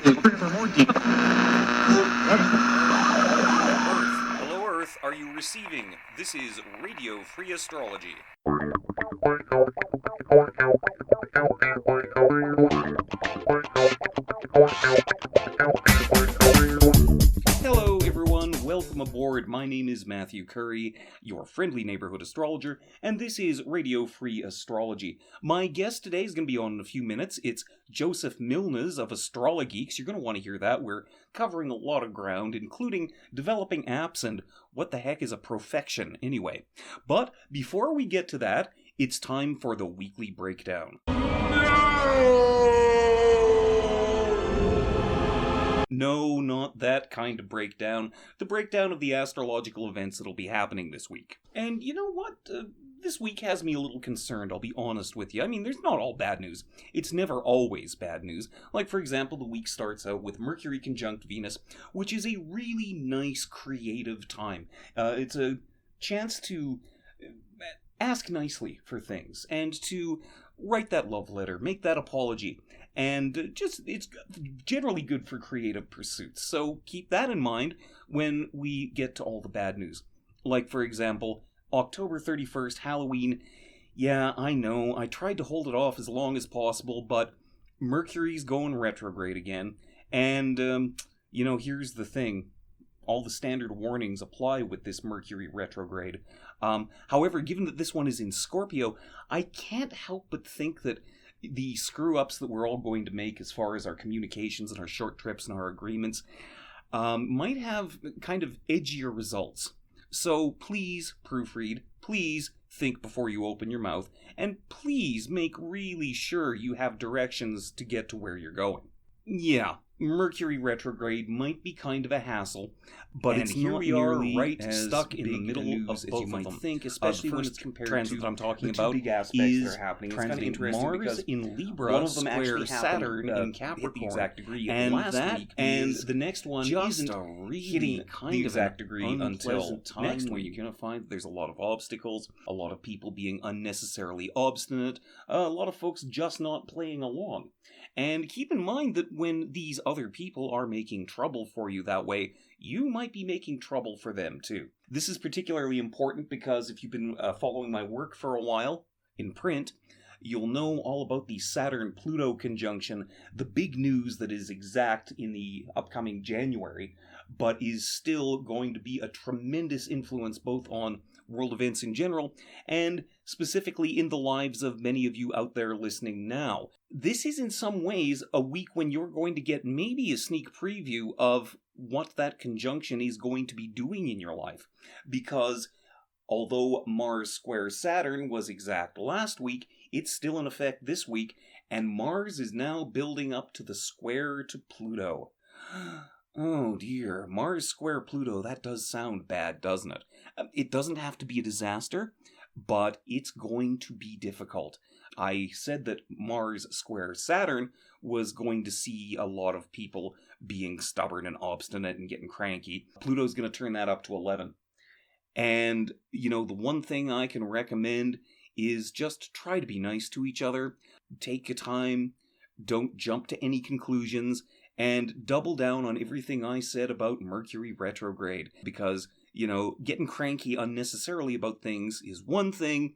Hello Earth, are you receiving? This is Radio Free Astrology. Hello everyone, welcome aboard. My name is Matthew Curry, your friendly neighborhood astrologer, and this is Radio Free Astrology. My guest today is going to be on in a few minutes. It's JOSEPH MILNES of Astrologeeks. You're going to want to hear that. We're covering a lot of ground, including developing apps and what the heck is a profection anyway. But before we get to that, it's time for the weekly breakdown. No, not that kind of breakdown. The breakdown of the astrological events that'll be happening this week. And you know what? This week has me a little concerned, I'll be honest with you. I mean, there's not all bad news. It's never always bad news. Like, for example, the week starts out with Mercury conjunct Venus, which is a really nice, creative time. It's a chance to ask nicely for things, and to write that love letter, make that apology, and just, it's generally good for creative pursuits. So keep that in mind when we get to all the bad news. Like, for example, October 31st, Halloween. Yeah, I know, I tried to hold it off as long as possible, but Mercury's going retrograde again, and, here's the thing. All the standard warnings apply with this Mercury retrograde. However, given that this one is in Scorpio, I can't help but think that the screw-ups that we're all going to make as far as our communications and our short trips and our agreements might have kind of edgier results. So please proofread, please think before you open your mouth, and please make really sure you have directions to get to where you're going. Yeah, Mercury retrograde might be kind of a hassle, but it's here we are, right stuck in the middle of both of them. Think, especially when it's compared to that I'm talking the two about big aspects is that are happening. It's kind of transiting interesting Mars because in Libra one of them square actually Saturn happened, in hit the Capricorn, exact degree, and last that week, and is the next one just isn't a really hitting kind the of exact an degree until unpleasant time next when week. You're going to find that there's a lot of obstacles, a lot of people being unnecessarily obstinate, a lot of folks just not playing along. And keep in mind that when these other people are making trouble for you that way, you might be making trouble for them too. This is particularly important because if you've been following my work for a while in print, you'll know all about the Saturn-Pluto conjunction, the big news that is exact in the upcoming January, but is still going to be a tremendous influence both on world events in general, and specifically in the lives of many of you out there listening now. This is in some ways a week when you're going to get maybe a sneak preview of what that conjunction is going to be doing in your life. Because although Mars square Saturn was exact last week, it's still in effect this week, and Mars is now building up to the square to Pluto. Oh dear, Mars square Pluto, that does sound bad, doesn't it? It doesn't have to be a disaster, but it's going to be difficult. I said that Mars square Saturn was going to see a lot of people being stubborn and obstinate and getting cranky. Pluto's going to turn that up to 11. And, the one thing I can recommend is just try to be nice to each other. Take your time. Don't jump to any conclusions. And double down on everything I said about Mercury retrograde. Because, getting cranky unnecessarily about things is one thing.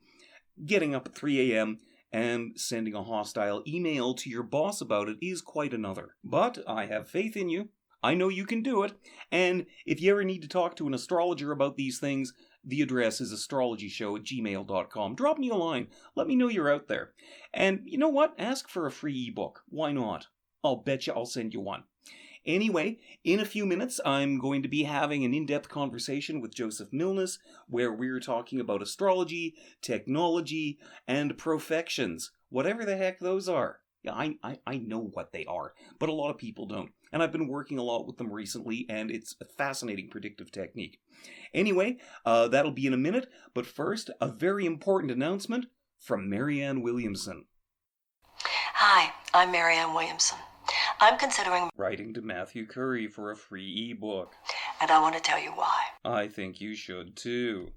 Getting up at 3 a.m. and sending a hostile email to your boss about it is quite another. But I have faith in you. I know you can do it. And if you ever need to talk to an astrologer about these things, the address is astrologyshow@gmail.com. Drop me a line. Let me know you're out there. And you know what? Ask for a free ebook. Why not? I'll bet you I'll send you one. Anyway, in a few minutes, I'm going to be having an in-depth conversation with JOSEPH MILNES, where we're talking about astrology, technology, and profections. Whatever the heck those are. Yeah, I know what they are, but a lot of people don't. And I've been working a lot with them recently, and it's a fascinating predictive technique. Anyway, that'll be in a minute, but first, a very important announcement from Marianne Williamson. Hi, I'm Marianne Williamson. I'm considering Writing to Matthew Curry for a free ebook. and I want to tell you why. I think you should too.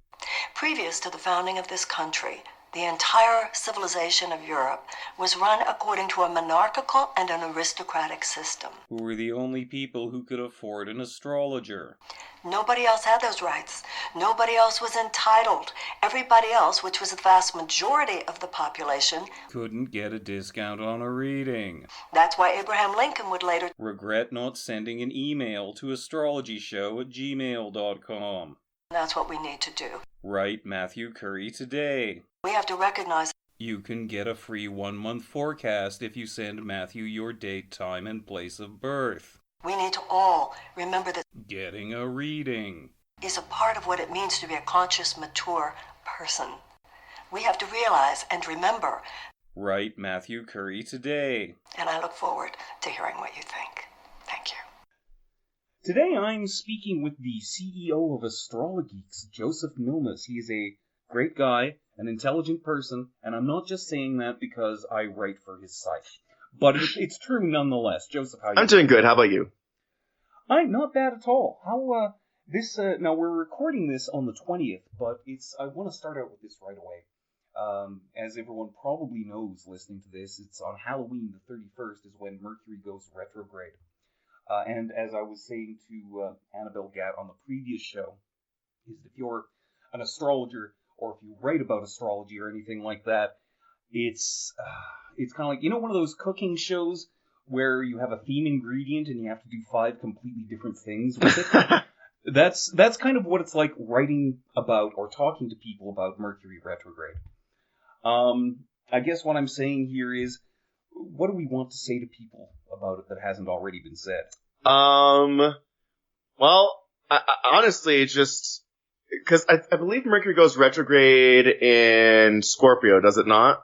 Previous to the founding of this country, The entire civilization of Europe was run according to a monarchical and an aristocratic system. Who were the only people who could afford an astrologer. Nobody else had those rights. Nobody else was entitled. Everybody else, which was the vast majority of the population, couldn't get a discount on a reading. That's why Abraham Lincoln would later regret not sending an email to astrologyshow@gmail.com. That's what we need to do. Write Matthew Curry today. We have to recognize you can get a free 1-month forecast if you send Matthew your date, time, and place of birth. We need to all remember that getting a reading is a part of what it means to be a conscious, mature person. We have to realize and remember. Write Matthew Curry today. And I look forward to hearing what you think. Thank you. Today I'm speaking with the CEO of Astrologeeks, Joseph Milnes. He is a great guy, an intelligent person, and I'm not just saying that because I write for his site. But it's true nonetheless. Joseph, how are you? I'm doing good. How about you? I'm not bad at all. How, now we're recording this on the 20th, but I want to start out with this right away. As everyone probably knows listening to this, it's on Halloween the 31st is when Mercury goes retrograde. And as I was saying to Annabelle Gatt on the previous show, is if you're an astrologer or if you write about astrology or anything like that, it's kind of like, one of those cooking shows where you have a theme ingredient and you have to do 5 completely different things with it. That's kind of what it's like writing about or talking to people about Mercury retrograde. I guess what I'm saying here is, what do we want to say to people about it that hasn't already been said? Well, honestly, just because I believe Mercury goes retrograde in Scorpio, does it not?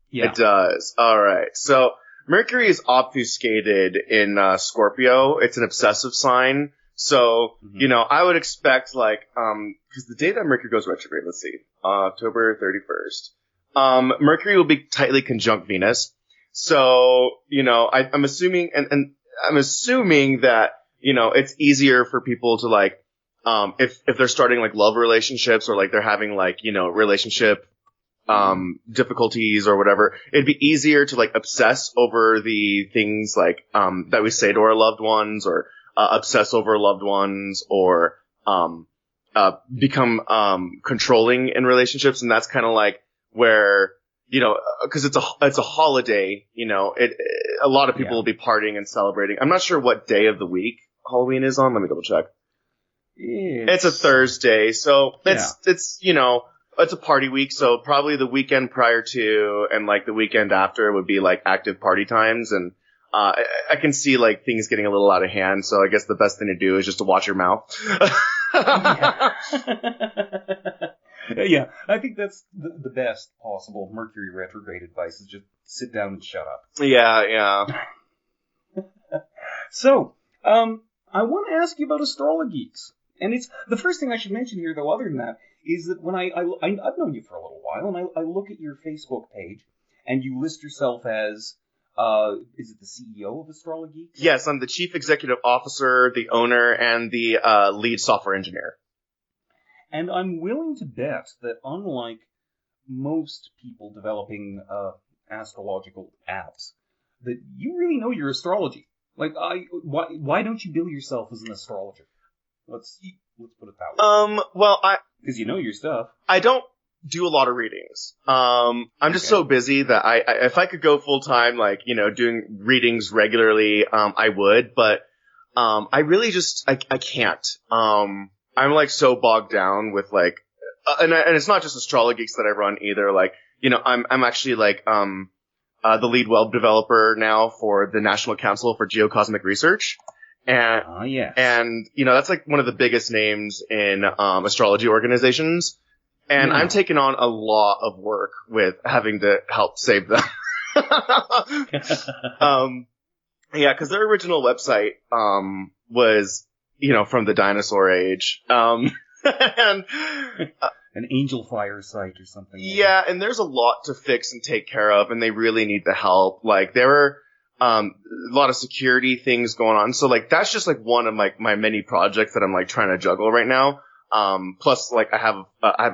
Yeah. It does. All right. So Mercury is obfuscated in Scorpio. It's an obsessive sign. So, I would expect because the day that Mercury goes retrograde, let's see, October 31st, Mercury will be tightly conjunct Venus. So, I'm assuming, and I'm assuming that, it's easier for people to if they're starting love relationships or they're having relationship difficulties or whatever, it'd be easier to obsess over the things that we say to our loved ones or obsess over loved ones or become controlling in relationships. And that's kind of where because it's a holiday, a lot of people will be partying and celebrating. I'm not sure what day of the week Halloween is on. Let me double check. It's a Thursday, so it's it's a party week, so probably the weekend prior to and the weekend after would be active party times, and I can see things getting a little out of hand, so I guess the best thing to do is just to watch your mouth. Yeah, I think that's the best possible Mercury retrograde advice is just sit down and shut up. Yeah. So, I want to ask you about Astrologeeks. And it's the first thing I should mention here, though, other than that, is that when I've known you for a little while, and I look at your Facebook page, and you list yourself as, is it the CEO of Astrologeeks? Yes, I'm the Chief Executive Officer, the owner, and the lead software engineer. And I'm willing to bet that unlike most people developing astrological apps, that you really know your astrology. Why don't you bill yourself as an astrologer? Let's put it that way. Because you know your stuff. I don't do a lot of readings. I'm just so busy that if I could go full time, doing readings regularly, I would, but I really just I can't. I'm so bogged down with and it's not just Astrologeeks that I run either. I'm actually the lead web developer now for the National Council for Geocosmic Research. And, yes. And, that's one of the biggest names in, astrology organizations. And I'm taking on a lot of work with having to help save them. Cause their original website, was, from the dinosaur age. And, an angel fire site or something. Yeah, and there's a lot to fix and take care of, and they really need the help. There are a lot of security things going on. So that's just one of my many projects that I'm trying to juggle right now. Plus I have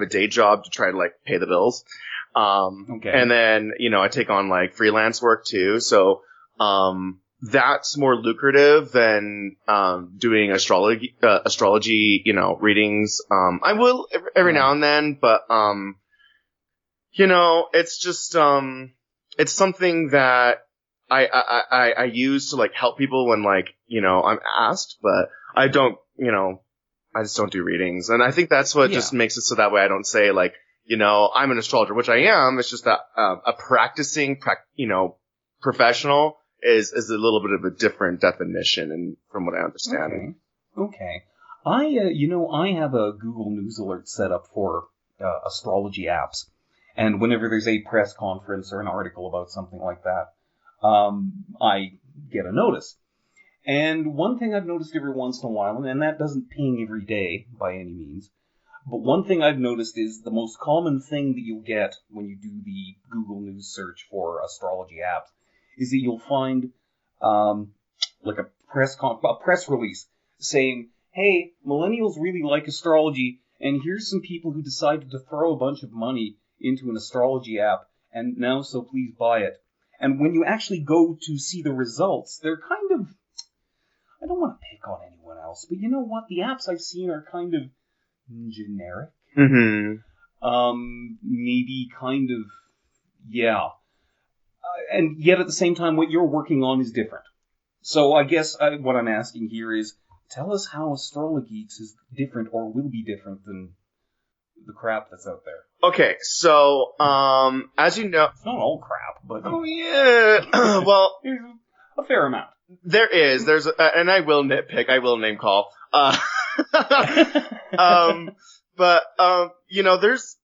a day job to try to pay the bills. And then, I take on like freelance work too. So, that's more lucrative than, doing astrology, readings. I will every now and then, but, it's just, it's something that I use to like help people when like, I'm asked, but I don't, I just don't do readings. And I think that's what just makes it so that way I don't say like, I'm an astrologer, which I am. It's just that, a practicing, professional is a little bit of a different definition and from what I understand. Okay. I have a Google News alert set up for, astrology apps. And whenever there's a press conference or an article about something like that, I get a notice. And one thing I've noticed every once in a while, and that doesn't ping every day by any means, but one thing I've noticed is the most common thing that you'll get when you do the Google News search for astrology apps is that you'll find like a press release saying, hey, millennials really like astrology, and here's some people who decided to throw a bunch of money into an astrology app, and now so please buy it. And when you actually go to see the results, they're kind of, I don't want to pick on anyone else, but you know what? The apps I've seen are kind of generic. Maybe kind of, and yet at the same time, what you're working on is different. So I guess what I'm asking here is, tell us how Astrologeeks is different or will be different than the crap that's out there. Okay, so, as you know... It's not all crap, but... Oh, yeah. Well... There's a fair amount. There's, and I will nitpick, I will name call. There's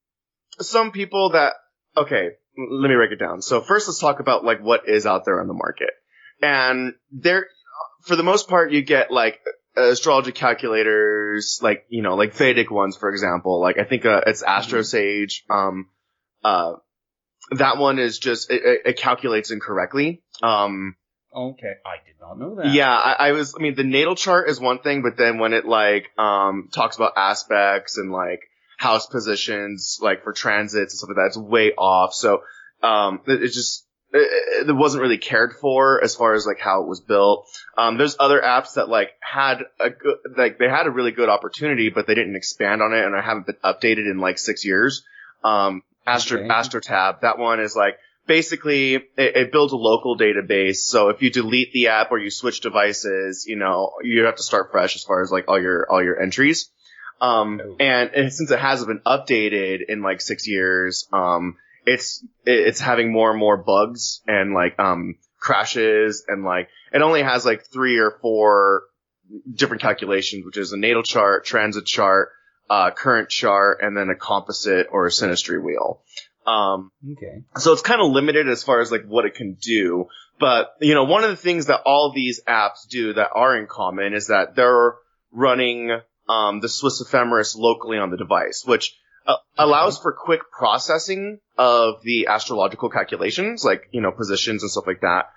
some people that... Okay, let me break it down. So first let's talk about, like, what is out there on the market. And there, for the most part, you get, like... astrology calculators, like, like Vedic ones, for example. Like, I think, it's AstroSage. That one is just, it calculates incorrectly. Okay. I did not know that. Yeah, the natal chart is one thing, but then when it, like, talks about aspects and, like, house positions, like, for transits and stuff like that, it's way off. So, it wasn't really cared for as far as like how it was built. There's other apps that like had they had a really good opportunity, but they didn't expand on it, and I haven't been updated in like 6 years. AstroTab, that one is like basically it builds a local database. So if you delete the app or you switch devices, you have to start fresh as far as like all your entries. And since it hasn't been updated in like 6 years, it's having more and more bugs and like crashes, and like it only has like 3 or 4 different calculations, which is a natal chart, transit chart, current chart, and then a composite or a synastry wheel. So it's kind of limited as far as like what it can do. But one of the things that all of these apps do that are in common is that they're running the Swiss ephemeris locally on the device, which allows for quick processing of the astrological calculations, like, positions and stuff like that.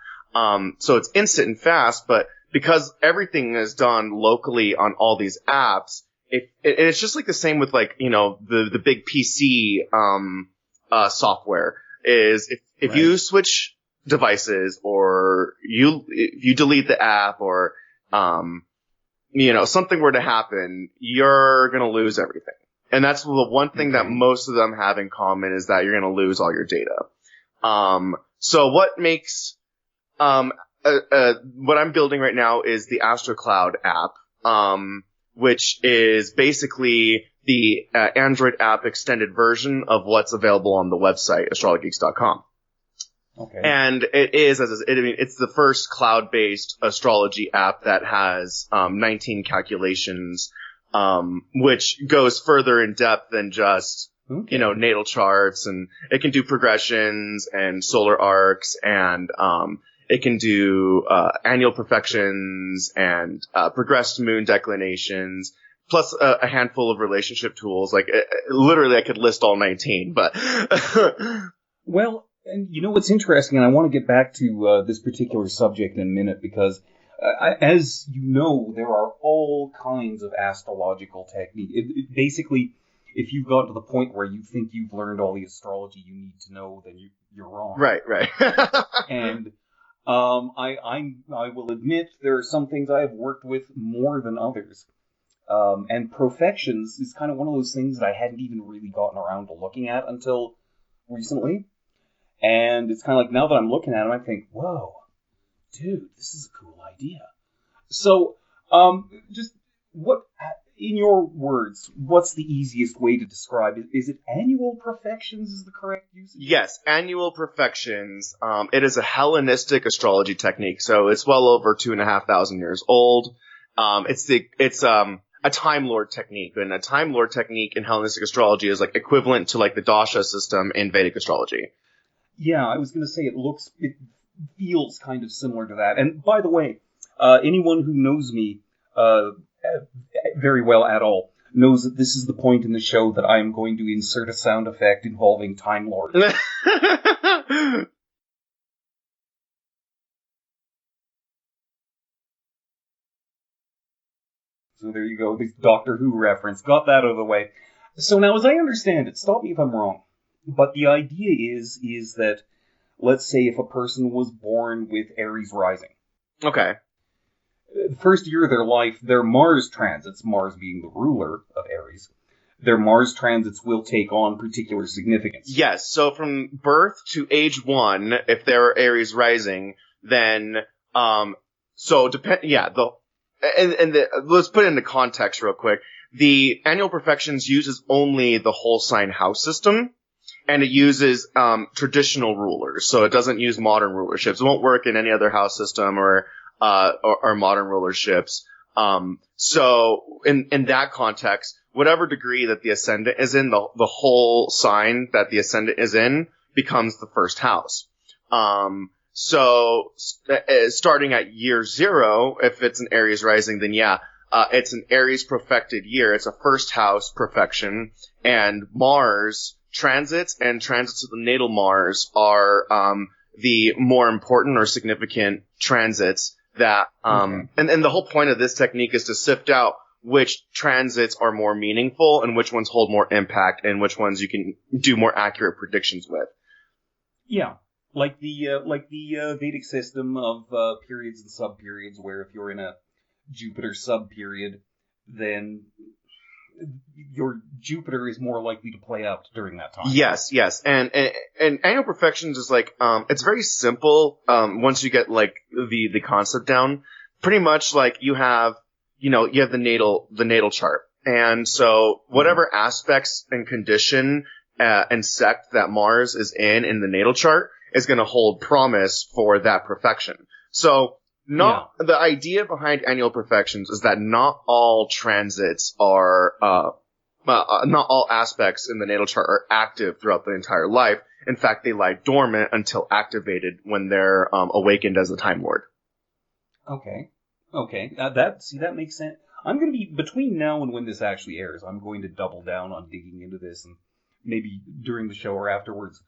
So it's instant and fast, but because everything is done locally on all these apps, it's just like the same with like, the big PC, software is if you switch devices or if you delete the app or, something were to happen, you're going to lose everything. And that's the one thing that most of them have in common is that you're going to lose all your data. So what makes, what I'm building right now is the AstroCloud app, which is basically the Android app extended version of what's available on the website, astrologeeks.com. Okay. And it is, it's the first cloud-based astrology app that has 19 calculations, which goes further in depth than just, natal charts, and it can do progressions and solar arcs, and it can do annual profections and progressed moon declinations, plus a handful of relationship tools. Like, literally, I could list all 19, but... Well, and what's interesting, and I want to get back to this particular subject in a minute, because as you know, there are all kinds of astrological technique. Basically, if you've got to the point where you think you've learned all the astrology you need to know, then you're wrong. Right. And I will admit there are some things I have worked with more than others. And profections is kind of one of those things that I hadn't even really gotten around to looking at until recently. And it's kind of like, now that I'm looking at them, I think, whoa, dude, this is a cool idea. So, just what, in your words, what's the easiest way to describe it? Is it annual profections is the correct usage? Yes, annual profections. It is a Hellenistic astrology technique, so it's well over 2,500 years old. It's a Time Lord technique, and a Time Lord technique in Hellenistic astrology is like equivalent to like the Dasha system in Vedic astrology. Yeah, I was going to say it feels kind of similar to that. And by the way, anyone who knows me very well at all knows that this is the point in the show that I am going to insert a sound effect involving Time Lord. So there you go, the Doctor Who reference. Got that out of the way. So now, as I understand it, stop me if I'm wrong, but the idea is that, let's say if a person was born with Aries rising. Okay. The first year of their life, their Mars transits, Mars being the ruler of Aries, their Mars transits will take on particular significance. Yes, so from birth to age 1, if they're Aries rising, then, let's put it into context real quick. The annual profections uses only the whole sign house system, and it uses traditional rulers, so it doesn't use modern rulerships. It won't work in any other house system or modern rulerships. So in that context, whatever degree that the ascendant is in, the whole sign that the ascendant is in becomes the first house. So starting at year 0, if it's an Aries rising, then it's an Aries profected year. It's a first house profection, and Mars transits and transits of the natal Mars are the more important or significant transits that and the whole point of this technique is to sift out which transits are more meaningful and which ones hold more impact and which ones you can do more accurate predictions with. Yeah. Like the Vedic system of periods and sub-periods, where if you're in a Jupiter sub-period, then your Jupiter is more likely to play out during that time. Yes. And annual profections is like, it's very simple, once you get like the concept down. Pretty much like you have the natal chart. And so whatever aspects and condition, and sect that Mars is in the natal chart is going to hold promise for that profection. So the idea behind annual profections is that not all transits are, not all aspects in the natal chart are active throughout the entire life. In fact, they lie dormant until activated when they're awakened as a Time Lord. Okay. That makes sense. I'm going to be, between now and when this actually airs, I'm going to double down on digging into this, and maybe during the show or afterwards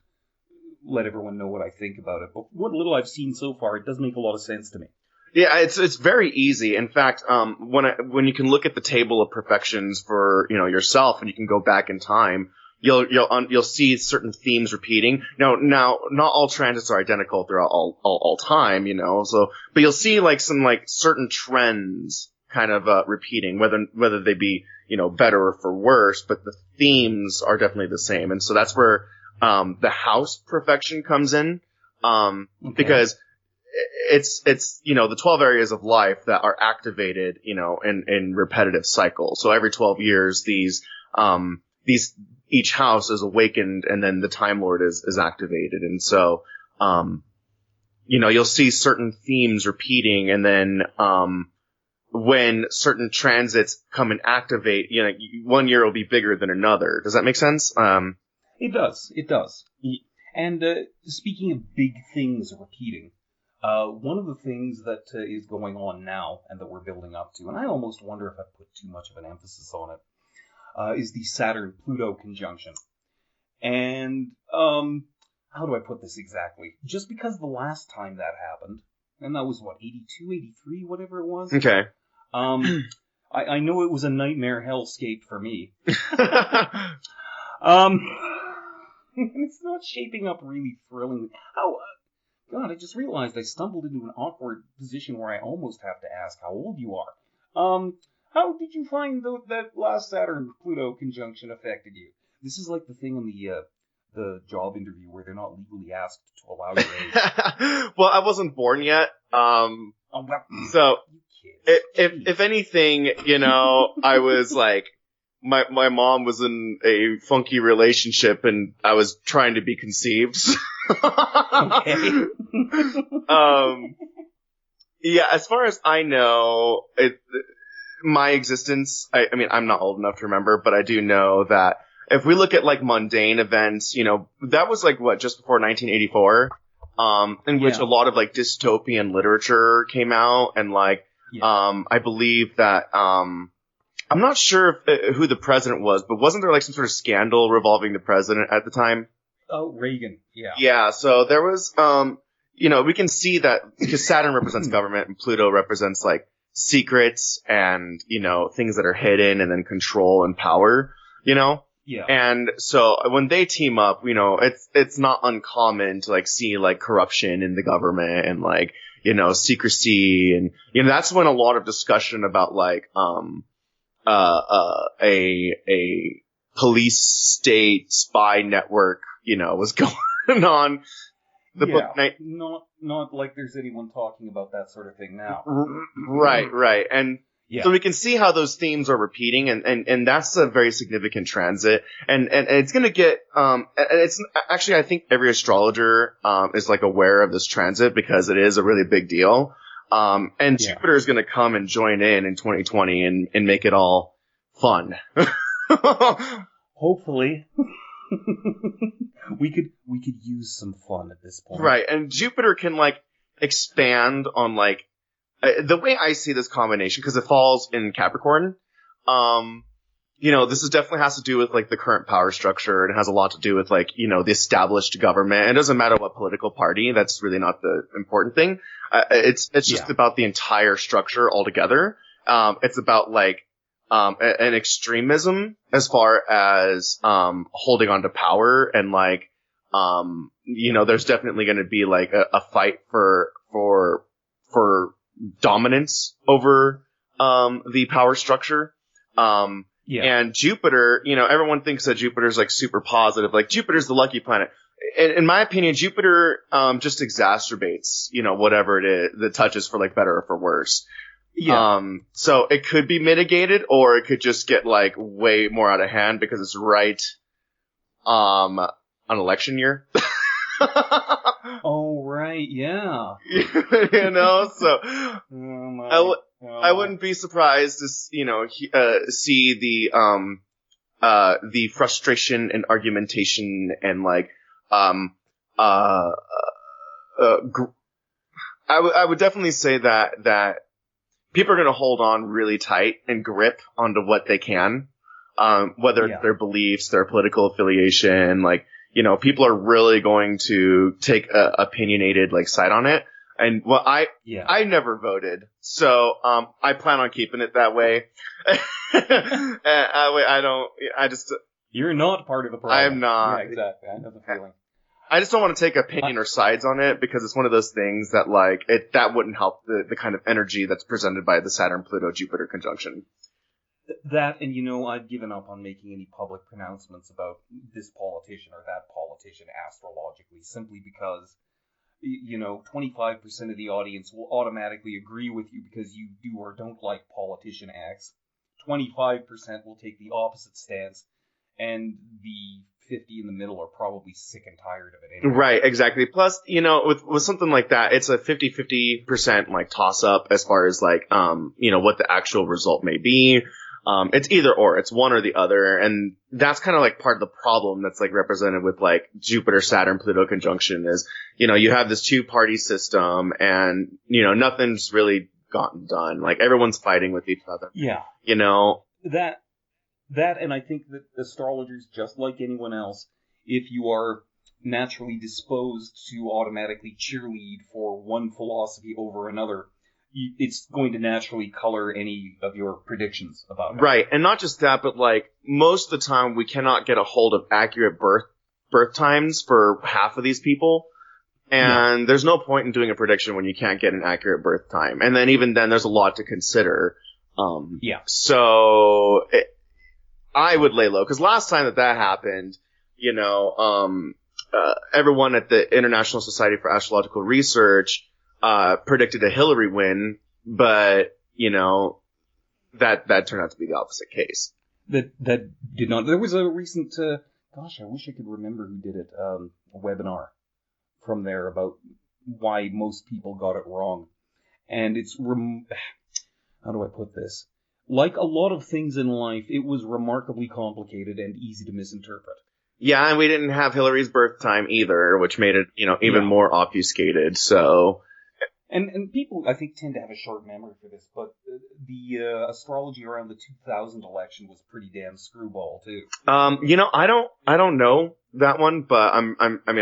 let everyone know what I think about it. But what little I've seen so far, it does make a lot of sense to me. Yeah, it's very easy. In fact, when you can look at the table of perfections for yourself, and you can go back in time, you'll see certain themes repeating. Now, not all transits are identical throughout all time, So, but you'll see like some like certain trends kind of repeating, whether they be better or for worse, but the themes are definitely the same. And so that's where the house perfection comes in, because it's the 12 areas of life that are activated in repetitive cycles. So every 12 years these each house is awakened, and then the Time Lord is activated. And so you'll see certain themes repeating, and then when certain transits come and activate, one year will be bigger than another. Does that make sense? It does. And speaking of big things repeating, one of the things that is going on now and that we're building up to, and I almost wonder if I put too much of an emphasis on it, is the Saturn-Pluto conjunction. And how do I put this exactly? Just because the last time that happened, and that was 82, 83, whatever it was? Okay. I know it was a nightmare hellscape for me. It's not shaping up really thrillingly. God, I just realized I stumbled into an awkward position where I almost have to ask how old you are. How did you find that last Saturn-Pluto conjunction affected you? This is like the thing on the job interview where they're not legally asked to allow your age. Well, I wasn't born yet. So if anything, I was like, my mom was in a funky relationship and I was trying to be conceived. Okay. Yeah, as far as I know, my existence, I mean, I'm not old enough to remember, but I do know that if we look at like mundane events, that was like just before 1984, in which a lot of like dystopian literature came out, and like, I believe that, I'm not sure who the president was, but wasn't there like some sort of scandal revolving the president at the time? Oh, Reagan, yeah. Yeah, so there was, we can see that because Saturn represents government and Pluto represents like secrets and, things that are hidden and then control and power, Yeah. And so when they team up, it's not uncommon to like see like corruption in the government and like, secrecy, and, that's when a lot of discussion about like, a police state spy network, was going on. The book not like there's anyone talking about that sort of thing now. Right. And so we can see how those themes are repeating, and that's a very significant transit. And it's going to get, it's actually, I think every astrologer, is like aware of this transit because it is a really big deal. And Jupiter is going to come and join in 2020 and make it all fun. Hopefully. We could use some fun at this point. Right, and Jupiter can like expand on like the way I see this combination, because it falls in Capricorn. This definitely has to do with like the current power structure, and it has a lot to do with like the established government. It doesn't matter what political party; that's really not the important thing. It's just about the entire structure altogether. It's about like an extremism as far as holding on to power, and like there's definitely going to be like a fight for dominance over the power structure. And Jupiter, everyone thinks that Jupiter's like super positive, like Jupiter's the lucky planet. In my opinion, Jupiter just exacerbates whatever it is that touches, for like better or for worse. So it could be mitigated, or it could just get like way more out of hand because it's right on election year. Oh, right, yeah. So I wouldn't be surprised to see the frustration and argumentation and like I would definitely say that people are going to hold on really tight and grip onto what they can, whether it's their beliefs, their political affiliation, like, people are really going to take a opinionated like side on it. And well, I never voted, so I plan on keeping it that way. You're not part of the problem. I'm not. Yeah, exactly. I know the feeling. I just don't want to take opinion or sides on it, because it's one of those things that like that wouldn't help the kind of energy that's presented by the Saturn-Pluto-Jupiter conjunction. That, and I've given up on making any public pronouncements about this politician or that politician astrologically, simply because 25% of the audience will automatically agree with you because you do or don't like politician X. 25% will take the opposite stance, and the 50 in the middle are probably sick and tired of it anyway. Right, exactly. Plus, with something like that, it's a 50% like toss up as far as like, what the actual result may be. It's either or, it's one or the other. And that's kind of like part of the problem that's like represented with like Jupiter, Saturn, Pluto conjunction is, you have this 2-party system, and, nothing's really gotten done. Like everyone's fighting with each other. Yeah. That, and I think that astrologers, just like anyone else, if you are naturally disposed to automatically cheerlead for one philosophy over another, it's going to naturally color any of your predictions about it. Right, and not just that, but like most of the time we cannot get a hold of accurate birth times for half of these people. And there's no point in doing a prediction when you can't get an accurate birth time. And then even then, there's a lot to consider. So I would lay low, because last time that happened, everyone at the International Society for Astrological Research predicted a Hillary win, but that turned out to be the opposite case. That did not. There was a recent. I wish I could remember who did it. A webinar from there about why most people got it wrong. And it's, how do I put this? Like a lot of things in life, it was remarkably complicated and easy to misinterpret. Yeah, and we didn't have Hillary's birth time either, which made it, even more obfuscated, so... And people, I think, tend to have a short memory for this, but the astrology around the 2000 election was pretty damn screwball, too. I don't know that one, but I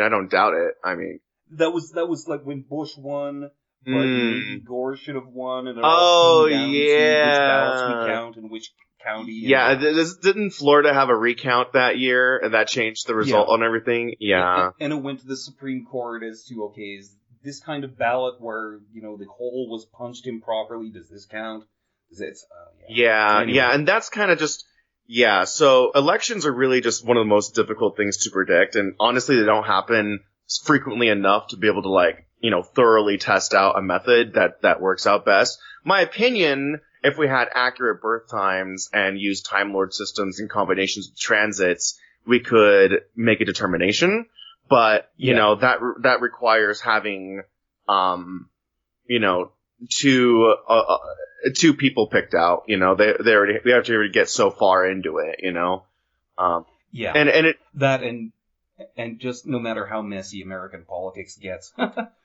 don't doubt it. I mean, that was like when Bush won, but maybe Gore should have won, and it all came down to which ballots we count and which county. Yeah, didn't Florida have a recount that year, and that changed the result on everything? Yeah, and it went to the Supreme Court as to is this kind of ballot where the hole was punched improperly, does this count? Does it? Anyway. And that's kind of just. Yeah, so elections are really just one of the most difficult things to predict, and honestly, they don't happen frequently enough to be able to, thoroughly test out a method that works out best. My opinion, if we had accurate birth times and used Time Lord systems in combinations with transits, we could make a determination, but, that requires having, two people picked out, we have to already get so far into it, And just no matter how messy American politics gets,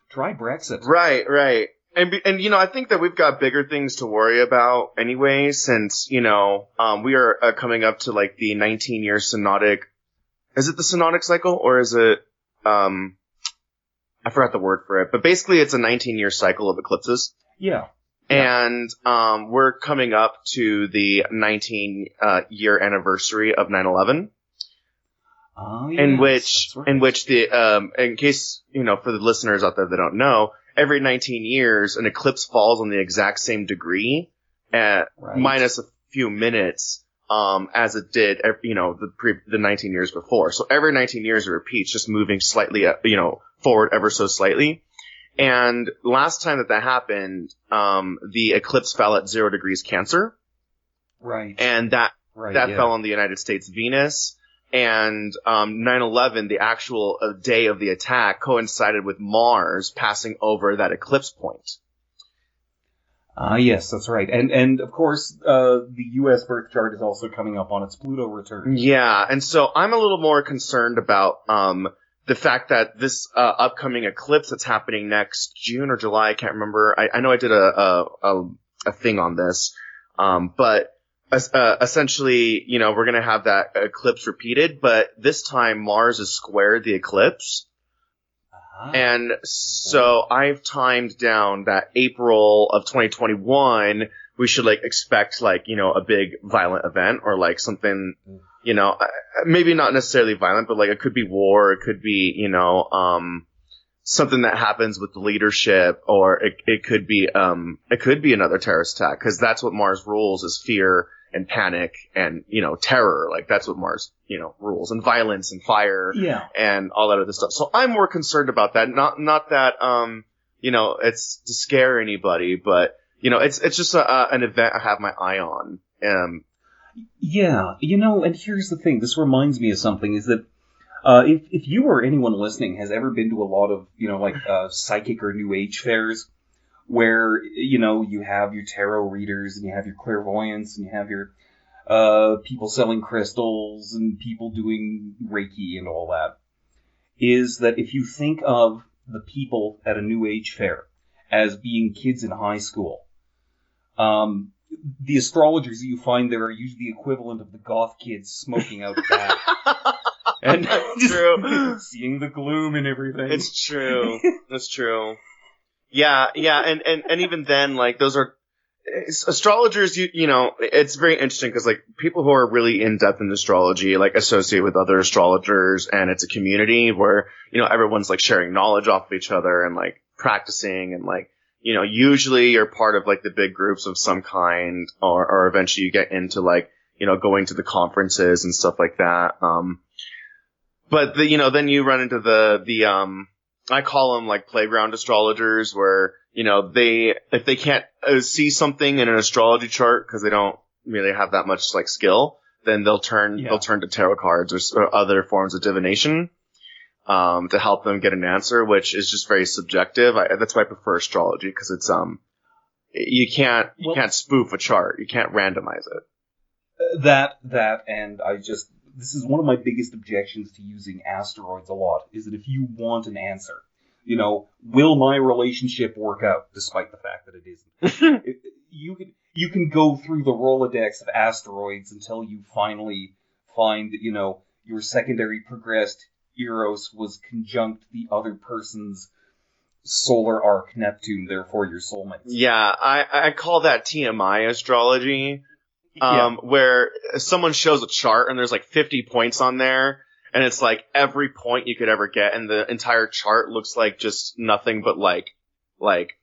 try Brexit. Right. And I think that we've got bigger things to worry about anyway, since, we are coming up to like the 19-year synodic, is it the synodic cycle or is it, I forgot the word for it, but basically it's a 19-year cycle of eclipses. Yeah. And we're coming up to the 19-year anniversary of 9/11. In which the in case for the listeners out there that don't know, every 19 years an eclipse falls on the exact same degree, minus a few minutes, as it did the 19 years before. So every 19 years it repeats, just moving slightly forward ever so slightly. And last time that happened, the eclipse fell at 0 degrees Cancer. Right. And that fell on the United States Venus. And 9/11, the actual day of the attack, coincided with Mars passing over that eclipse point. Yes, that's right. And of course, the U.S. birth chart is also coming up on its Pluto return. Yeah, and so I'm a little more concerned about the fact that this upcoming eclipse that's happening next June or July, I can't remember. I know I did a thing on this, but essentially, we're going to have that eclipse repeated, but this time Mars is squared the eclipse. And so I've timed down that April of 2021, we should expect a big violent event or something, maybe not necessarily violent, but it could be war, it could be, something that happens with the leadership, or it could be another terrorist attack, because that's what Mars rules, is fear and panic and, terror. That's what Mars, rules, and violence and fire and all that other stuff. So I'm more concerned about that. Not that, it's to scare anybody, but, it's just an event I have my eye on. Yeah, and here's the thing. This reminds me of something, is that if you or anyone listening has ever been to a lot of, psychic or New Age fairs, where, you have your tarot readers, and you have your clairvoyants, and you have your people selling crystals, and people doing Reiki and all that, is that if you think of the people at a New Age fair as being kids in high school, the astrologers that you find there are usually the equivalent of the goth kids smoking out back. And true. Seeing the gloom and everything. It's true. That's true. Yeah, and even then, like, those are astrologers. You know, it's very interesting because like people who are really in depth in astrology like associate with other astrologers, and it's a community where everyone's like sharing knowledge off of each other and like practicing, and like usually you're part of like the big groups of some kind, or eventually you get into like going to the conferences and stuff like that. But then you run into the I call them like playground astrologers, where if they can't see something in an astrology chart because they don't really have that much like skill, then they'll turn to tarot cards or other forms of divination to help them get an answer, which is just very subjective. That's why I prefer astrology, because it's you can't spoof a chart, you can't randomize it. And this is one of my biggest objections to using asteroids a lot, is that if you want an answer, will my relationship work out, despite the fact that it isn't? You can go through the Rolodex of asteroids until you finally find that, your secondary progressed Eros was conjunct the other person's solar arc Neptune, therefore your soulmates. Yeah, I call that TMI astrology. Where someone shows a chart and there's like 50 points on there, and it's like every point you could ever get, and the entire chart looks like just nothing but like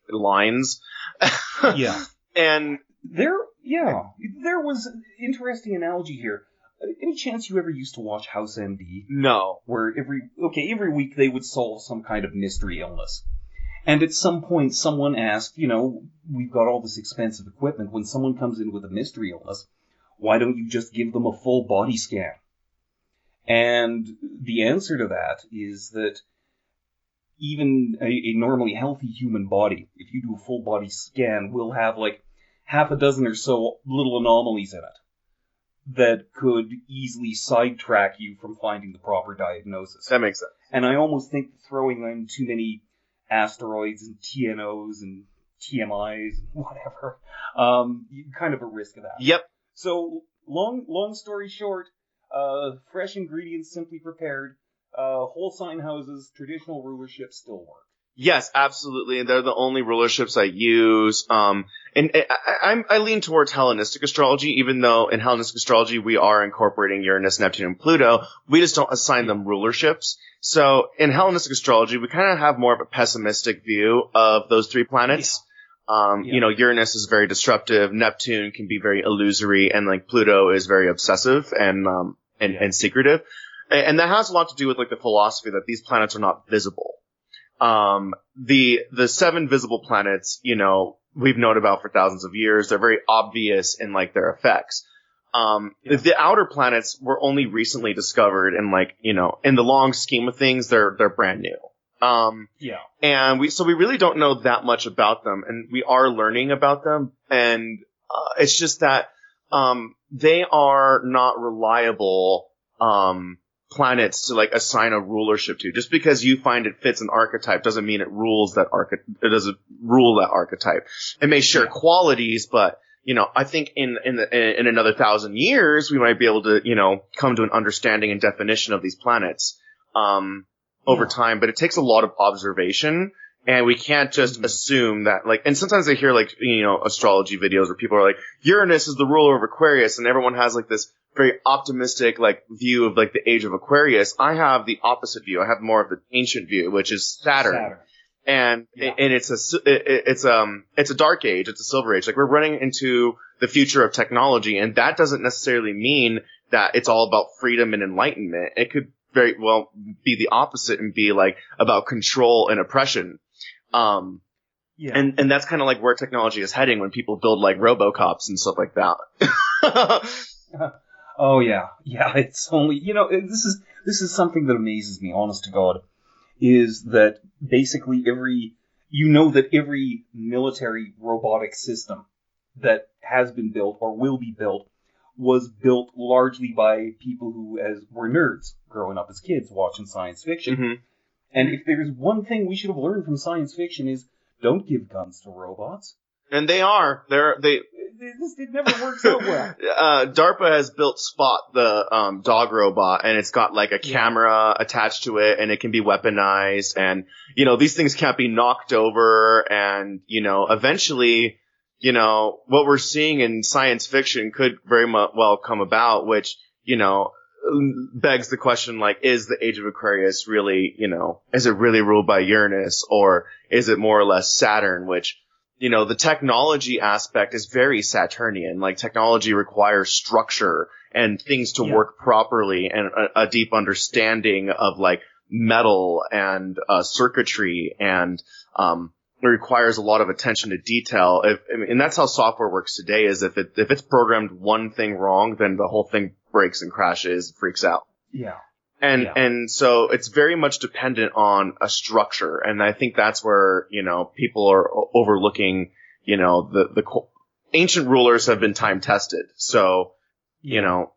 lines. Yeah. And there was an interesting analogy here. Any chance you ever used to watch House MD? No. Where every week they would solve some kind of mystery illness. And at some point, someone asked, we've got all this expensive equipment. When someone comes in with a mystery illness, why don't you just give them a full body scan? And the answer to that is that even a normally healthy human body, if you do a full body scan, will have like half a dozen or so little anomalies in it that could easily sidetrack you from finding the proper diagnosis. That makes sense. And I almost think throwing in too many asteroids and TNOs and TMIs and whatever, you're kind of a risk of that. Yep. So long story short, fresh ingredients simply prepared, whole sign houses, traditional rulerships still work. Yes, absolutely. And they're the only rulerships I use. And I lean towards Hellenistic astrology, even though in Hellenistic astrology we are incorporating Uranus, Neptune, and Pluto. We just don't assign them rulerships. So in Hellenistic astrology, we kind of have more of a pessimistic view of those three planets. Yeah. Uranus is very disruptive. Neptune can be very illusory, and like Pluto is very obsessive and secretive. And that has a lot to do with like the philosophy that these planets are not visible. The 7 visible planets, we've known about for thousands of years. They're very obvious in like their effects. The outer planets were only recently discovered, and like, in the long scheme of things, they're brand new. And we really don't know that much about them, and we are learning about them. And, it's just that, they are not reliable, planets to like assign a rulership to. Just because you find it fits an archetype doesn't mean it rules that it doesn't rule that archetype. It may share qualities, but I think in another 1,000 years we might be able to come to an understanding and definition of these planets over time. But it takes a lot of observation, and we can't just assume that like. And sometimes I hear like astrology videos where people are like, Uranus is the ruler of Aquarius, and everyone has like this very optimistic like view of like the age of Aquarius. I have the opposite view. I have more of the ancient view, which is Saturn. And it's a dark age. It's a silver age. Like, we're running into the future of technology, and that doesn't necessarily mean that it's all about freedom and enlightenment. It could very well be the opposite and be like about control and oppression. And that's kind of like where technology is heading when people build like RoboCops and stuff like that. Oh yeah. It's only this is something that amazes me, honest to God, is that basically every military robotic system that has been built or will be built was built largely by people who were nerds growing up as kids watching science fiction. Mm-hmm. And if there's one thing we should have learned from science fiction is don't give guns to robots. And they are. it never works out well. DARPA has built Spot, the dog robot, and it's got like a camera attached to it, and it can be weaponized, and these things can't be knocked over, and eventually, what we're seeing in science fiction could very well come about, which begs the question, like, is the Age of Aquarius really, is it really ruled by Uranus, or is it more or less Saturn, which, the technology aspect is very Saturnian. Like, technology requires structure and things to work properly, and a deep understanding of, like, metal and circuitry, and it requires a lot of attention to detail. And that's how software works today, is if it's programmed one thing wrong, then the whole thing breaks and crashes, freaks out. Yeah. And so it's very much dependent on a structure. And I think that's where, people are overlooking, the ancient rulers have been time tested. So, so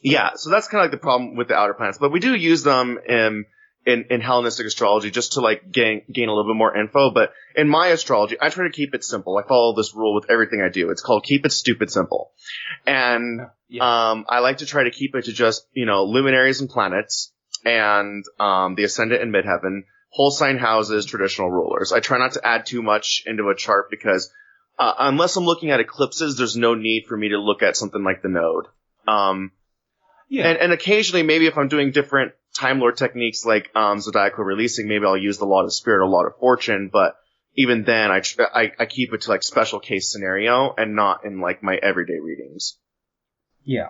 that's kind of like the problem with the outer planets, but we do use them in Hellenistic astrology just to like gain a little bit more info. But in my astrology, I try to keep it simple. I follow this rule with everything I do. It's called keep it stupid simple. And I like to try to keep it to just, luminaries and planets, and the ascendant and midheaven, whole sign houses, traditional rulers. I try not to add too much into a chart because unless I'm looking at eclipses, there's no need for me to look at something like the node. And occasionally, maybe if I'm doing different Time Lord techniques like zodiacal releasing, maybe I'll use the Law of Spirit or Law of Fortune, but even then, I keep it to like special case scenario and not in like my everyday readings. Yeah.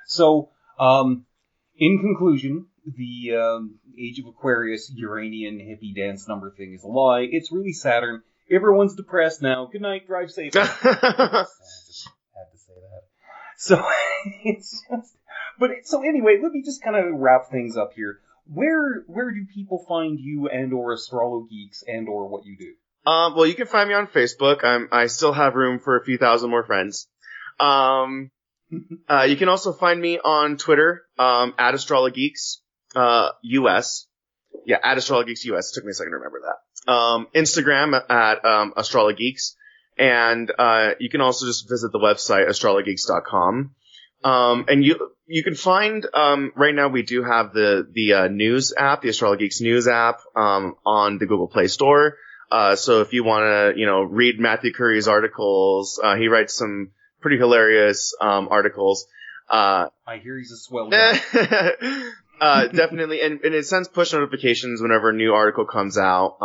So, in conclusion, the Age of Aquarius Uranian hippie dance number thing is a lie. It's really Saturn. Everyone's depressed now. Good night. Drive safe. I just had to say that. So it's just. But so anyway, let me just kind of wrap things up here. Where do people find you and or Astrologeeks and or what you do? Well, you can find me on Facebook. I still have room for a few thousand more friends. You can also find me on Twitter, at Astrologeeks, US. Yeah, at Astrologeeks US. It took me a second to remember that. Instagram at, Astrologeeks. And, you can also just visit the website, astrologeeks.com. And you can find, right now we do have the news app, the Astrologeeks news app, on the Google Play Store. So if you want to, read Matthew Curry's articles, he writes some pretty hilarious, articles. I hear he's a swell guy. Definitely. And it sends push notifications whenever a new article comes out.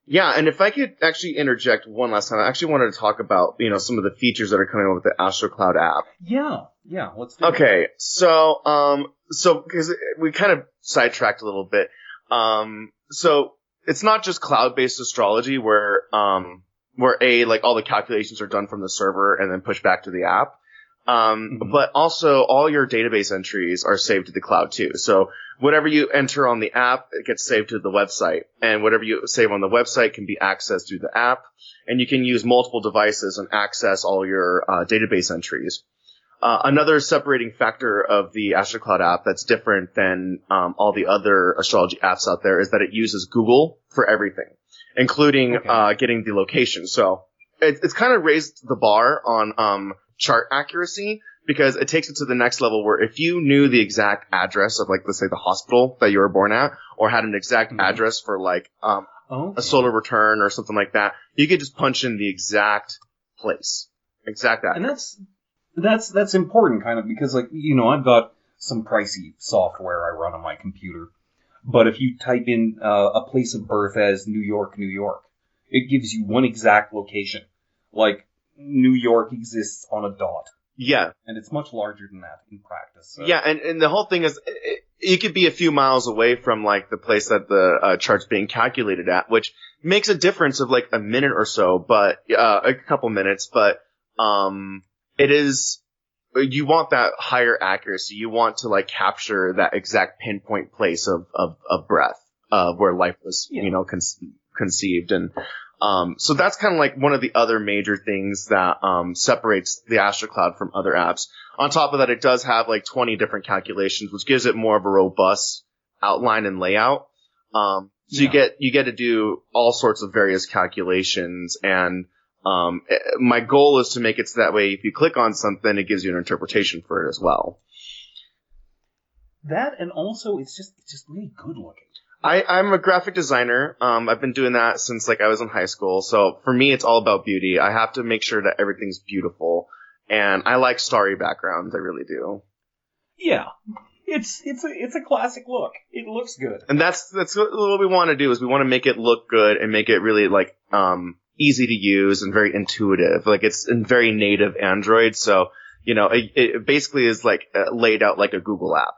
Yeah, and if I could actually interject one last time, I actually wanted to talk about, some of the features that are coming up with the AstroCloud app. Yeah, let's do it. Okay, so because we kind of sidetracked a little bit. So it's not just cloud-based astrology where like all the calculations are done from the server and then pushed back to the app. But also all your database entries are saved to the cloud too. So whatever you enter on the app, it gets saved to the website, and whatever you save on the website can be accessed through the app, and you can use multiple devices and access all your database entries. Another separating factor of the AstroCloud app that's different than all the other astrology apps out there is that it uses Google for everything, including getting the location. So it's kind of raised the bar on chart accuracy, because it takes it to the next level where if you knew the exact address of, like, let's say the hospital that you were born at, or had an exact address for, like, a solar return or something like that, you could just punch in the exact place, exact address. And that's important, kind of, because, like, I've got some pricey software I run on my computer, but if you type in a place of birth as New York, New York, it gives you one exact location. Like, New York exists on a dot. Yeah. And it's much larger than that in practice. So. Yeah, and the whole thing is, you could be a few miles away from, like, the place that the chart's being calculated at, which makes a difference of, like, a minute or so, but, a couple minutes, but, it is, you want that higher accuracy. You want to, like, capture that exact pinpoint place of breath, where life was, conceived. And, so that's kind of like one of the other major things that, separates the AstroCloud from other apps. On top of that, it does have like 20 different calculations, which gives it more of a robust outline and layout. So you get to do all sorts of various calculations, and, My goal is to make it so that way if you click on something, it gives you an interpretation for it as well. That, and also it's just really good looking. I'm a graphic designer. I've been doing that since I was in high school. So for me, it's all about beauty. I have to make sure that everything's beautiful, and I like starry backgrounds. I really do. Yeah, it's a classic look. It looks good, and that's what we want to do. Is we want to make it look good and make it really easy to use and very intuitive. It's in very native Android, so it basically is laid out like a Google app.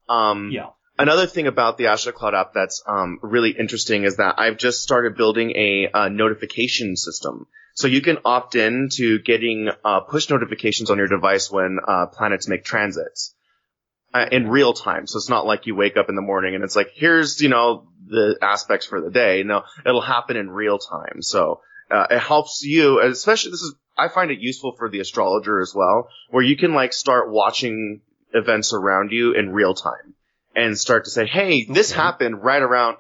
Yeah. Another thing about the Astro Cloud app that's really interesting is that I've just started building a notification system. So you can opt in to getting push notifications on your device when planets make transits in real time. So it's not like you wake up in the morning and it's here's the aspects for the day. No, it'll happen in real time. So it helps you, especially I find it useful for the astrologer as well, where you can start watching events around you in real time. And start to say, hey, this happened right around,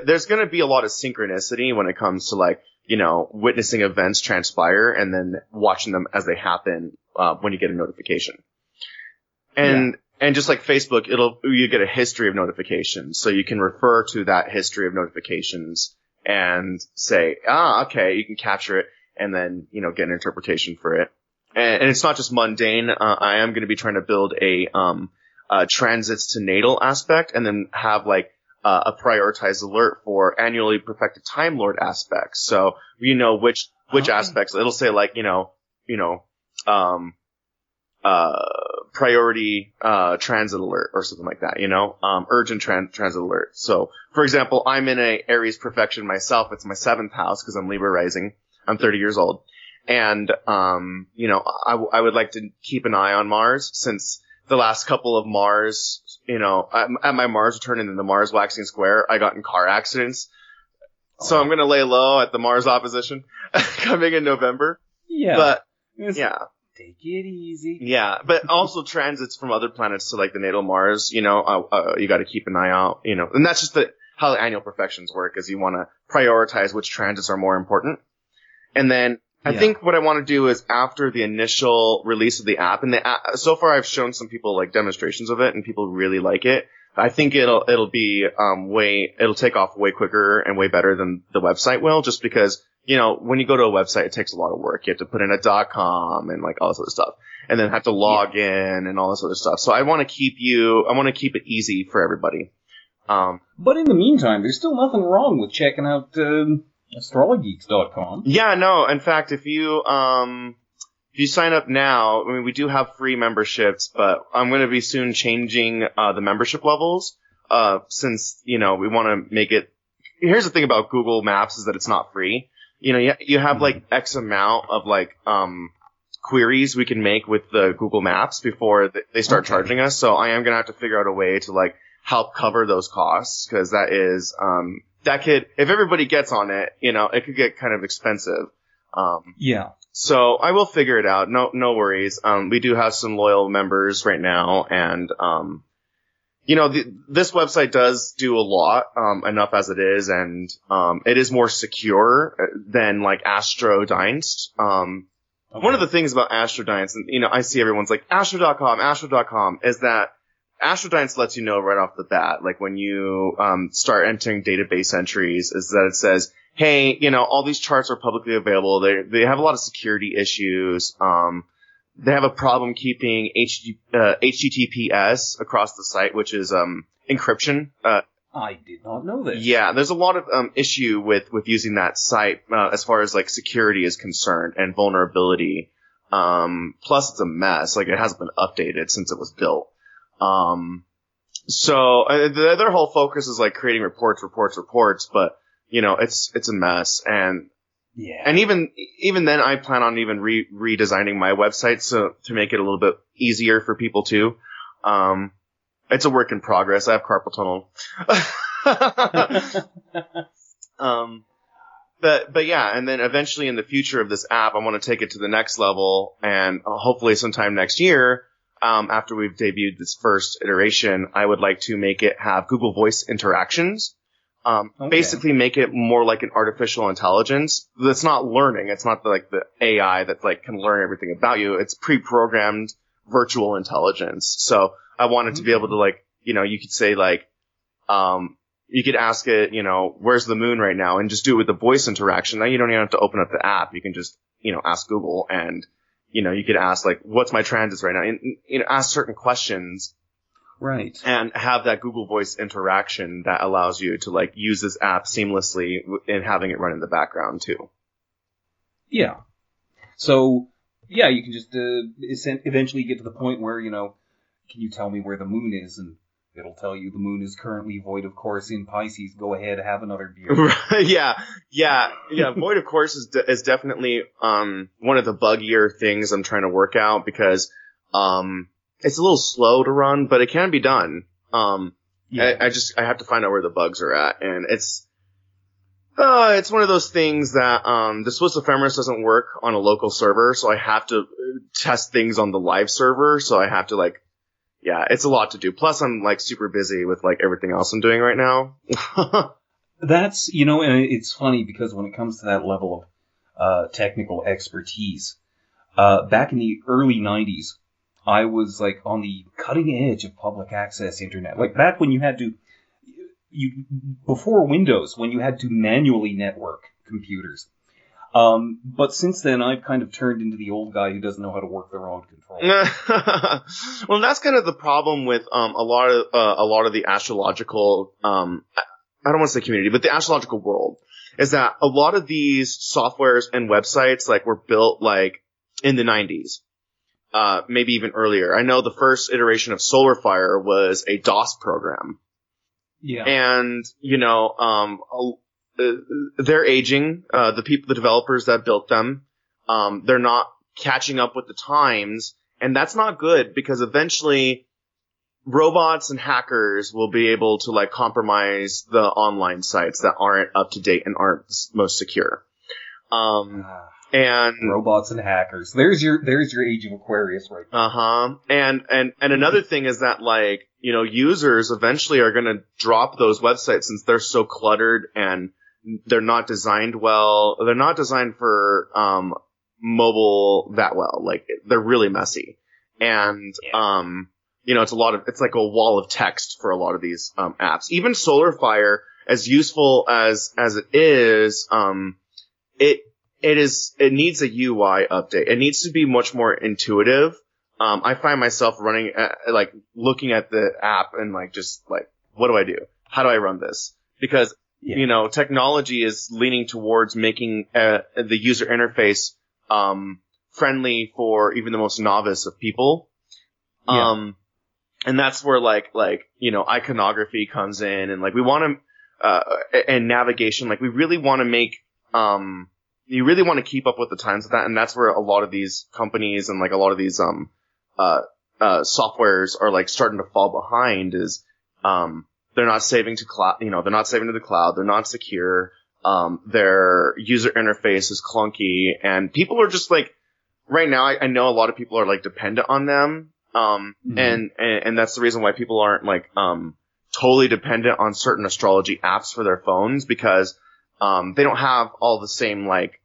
there's going to be a lot of synchronicity when it comes to witnessing events transpire and then watching them as they happen, when you get a notification. And just like Facebook, you get a history of notifications. So you can refer to that history of notifications and say, okay, you can capture it and then, get an interpretation for it. And it's not just mundane. I am going to be trying to build a transits to natal aspect, and then have a prioritized alert for annually perfected Time Lord aspects. So which aspects. It'll say priority transit alert or something like that. Urgent transit alert. So for example, I'm in a Aries perfection myself. It's my 7th house because I'm Libra rising. I'm 30 years old, and I would like to keep an eye on Mars since the last couple of Mars, at my Mars return and then the Mars waxing square, I got in car accidents. So I'm going to lay low at the Mars opposition coming in November. Yeah. But, take it easy. Yeah. But also transits from other planets to the natal Mars, you got to keep an eye out, and that's just how the annual perfections work is you want to prioritize which transits are more important. And then, I think what I want to do is after the initial release of the app, and so far I've shown some people demonstrations of it, and people really like it. I think it'll be it'll take off way quicker and way better than the website will, just because when you go to a website, it takes a lot of work. You have to put in a .com and all this other stuff, and then have to log in and all this other stuff. So I want to keep it easy for everybody. But in the meantime, there's still nothing wrong with checking out Astrologeeks.com. Yeah, no. In fact, if you sign up now, we do have free memberships, but I'm going to be soon changing the membership levels. Since we want to make it. Here's the thing about Google Maps is that it's not free. You have X amount of queries we can make with the Google Maps before they start charging us. So I am going to have to figure out a way to help cover those costs, because that is that could, if everybody gets on it, it could get kind of expensive. So I will figure it out. No worries. We do have some loyal members right now, and this website does do a lot, enough as it is, and it is more secure than Astro Dynst. One of the things about Astro Dynst, and I see everyone's Astro.com, is that Astro Dynst lets you know right off the bat, when you start entering database entries, is that it says, hey, all these charts are publicly available. They have a lot of security issues. They have a problem keeping HTTPS across the site, which is encryption. I did not know this. Yeah, there's a lot of issue with using that site as far as security is concerned and vulnerability. Plus, it's a mess. It hasn't been updated since it was built. So their whole focus is creating reports, but it's a mess, and even then I plan on even redesigning my website to make it a little bit easier for people too. It's a work in progress. I have carpal tunnel. But yeah, and then eventually in the future of this app, I want to take it to the next level, and hopefully sometime next year, after we've debuted this first iteration, I would like to make it have Google Voice interactions. basically make it more like an artificial intelligence that's not learning. It's not like the AI that like can learn everything about you. It's pre-programmed virtual intelligence. So I wanted to be able to like, you know, you could say like, you could ask it, you know, where's the moon right now, and just do it with the voice interaction. Now you don't even have to open up the app. You can just, you know, ask Google, and, you know, you could ask like, what's my transits right now? And, you know, ask certain questions. Right. And have that Google Voice interaction that allows you to like use this app seamlessly and having it run in the background too. Yeah. So, yeah, you can just eventually get to the point where, you know, can you tell me where the moon is? And it'll tell you the moon is currently void of course in Pisces. Go ahead, have another beer. Yeah. Void of course is definitely one of the buggier things I'm trying to work out, because it's a little slow to run, but it can be done. I have to find out where the bugs are at, and it's one of those things that the Swiss Ephemeris doesn't work on a local server, so I have to test things on the live server. So I have to like, yeah, it's a lot to do. Plus, I'm like super busy with like everything else I'm doing right now. That's, you know, and it's funny because when it comes to that level of technical expertise, back in the early 90s. I was like on the cutting edge of public access internet. Like back when you had to, before Windows, when you had to manually network computers. But since then, I've kind of turned into the old guy who doesn't know how to work the remote control. Well, that's kind of the problem with a lot of the astrological, I don't want to say community, but the astrological world, is that a lot of these softwares and websites like were built like in the 90s. Maybe even earlier. I know the first iteration of SolarFire was a DOS program. Yeah. And, you know, they're aging. The developers that built them, they're not catching up with the times. And that's not good, because eventually robots and hackers will be able to like compromise the online sites that aren't up to date and aren't most secure. And robots and hackers. There's your Age of Aquarius right now. And another thing is that like, you know, users eventually are going to drop those websites since they're so cluttered and they're not designed well. They're not designed for mobile that well. Like they're really messy. And you know, it's like a wall of text for a lot of these apps. Even SolarFire, as useful as it is, it needs a UI update. It needs to be much more intuitive. I find myself looking at the app and like, just like, what do I do? How do I run this? Because, you know, technology is leaning towards making the user interface, friendly for even the most novice of people. And that's where like, you know, iconography comes in, and like we want to, and navigation, like we really want to make, you really want to keep up with the times with that, and that's where a lot of these companies and like a lot of these softwares are like starting to fall behind. Is they're not saving to cloud, you know, they're not saving to the cloud, they're not secure, their user interface is clunky, and people are just like, right now I know a lot of people are like dependent on them, and that's the reason why people aren't like totally dependent on certain astrology apps for their phones, because they don't have all the same like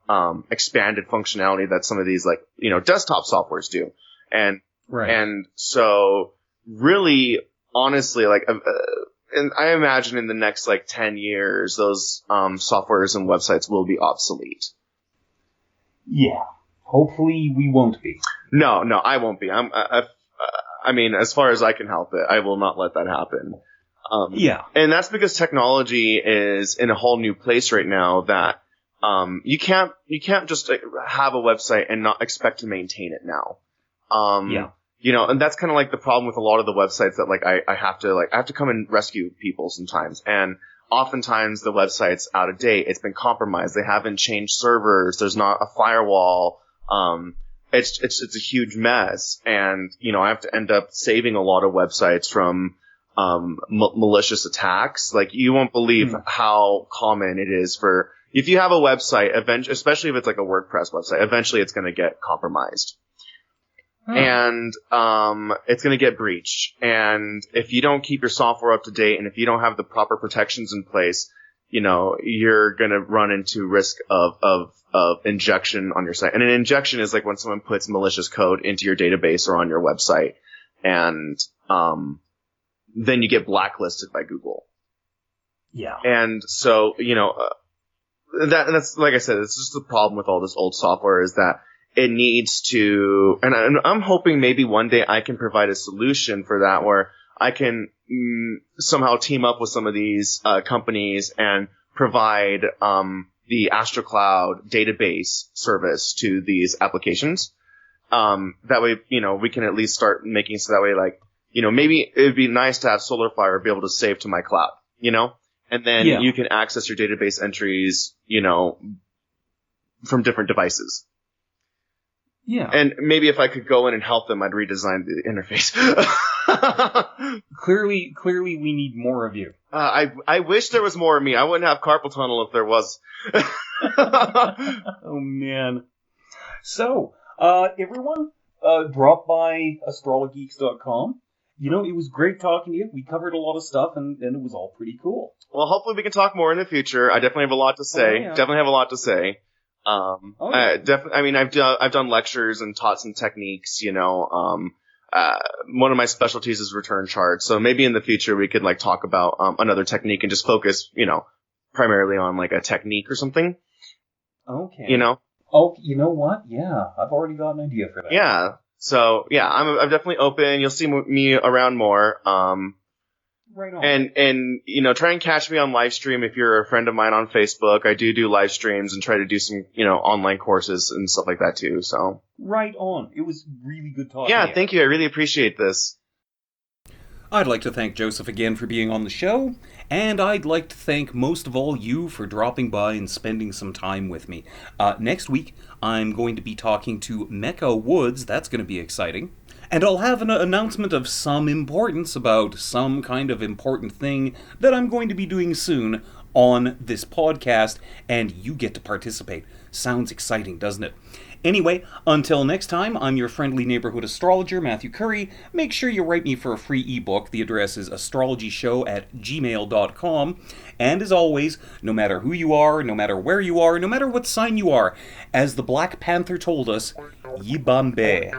expanded functionality that some of these like, you know, desktop softwares do. And so really, honestly, like, and I imagine in the next like 10 years, those softwares and websites will be obsolete. Yeah. Hopefully we won't be. No, I won't be. I mean, as far as I can help it, I will not let that happen. And that's because technology is in a whole new place right now that, you can't just have a website and not expect to maintain it now. You know, and that's kind of like the problem with a lot of the websites that like, I have to come and rescue people sometimes. And oftentimes the website's out of date. It's been compromised. They haven't changed servers. There's not a firewall. It's a huge mess. And, you know, I have to end up saving a lot of websites from, malicious attacks. Like, you won't believe how common it is for, if you have a website, especially if it's like a WordPress website, eventually it's going to get compromised. And, it's going to get breached. And if you don't keep your software up to date, and if you don't have the proper protections in place, you're gonna run into risk of injection on your site. And an injection is like when someone puts malicious code into your database or on your website, and then you get blacklisted by Google. Yeah. And so, that's, like I said, it's just the problem with all this old software is that it needs to, and I'm hoping maybe one day I can provide a solution for that where I can somehow team up with some of these companies and provide the AstroCloud database service to these applications. That way, we can at least start making so that way, like, maybe it would be nice to have SolarFire be able to save to my cloud, and then you can access your database entries, from different devices. Yeah. And maybe if I could go in and help them, I'd redesign the interface. Clearly, we need more of you. I wish there was more of me. I wouldn't have carpal tunnel if there was. Oh, man. So, everyone, drop by astrologeeks.com. It was great talking to you. We covered a lot of stuff, and it was all pretty cool. Well, hopefully we can talk more in the future. I definitely have a lot to say. Definitely have a lot to say. I've done lectures and taught some techniques, one of my specialties is return charts. So maybe in the future we could like talk about, another technique and just focus, primarily on like a technique or something. Okay. Oh, you know what? Yeah, I've already got an idea for that. Yeah. So yeah, I'm definitely open. You'll see me around more. Right on. And try and catch me on live stream if you're a friend of mine on Facebook. I do live streams and try to do some, online courses and stuff like that too, so. Right on. It was really good talking to you. Yeah, thank you. I really appreciate this. I'd like to thank Joseph again for being on the show, and I'd like to thank most of all you for dropping by and spending some time with me. Next week, I'm going to be talking to Mecca Woods. That's going to be exciting. And I'll have an announcement of some importance about some kind of important thing that I'm going to be doing soon on this podcast, and you get to participate. Sounds exciting, doesn't it? Anyway, until next time, I'm your friendly neighborhood astrologer, Matthew Curry. Make sure you write me for a free ebook. The address is astrologyshow@gmail.com. And as always, no matter who you are, no matter where you are, no matter what sign you are, as the Black Panther told us, Yibambe.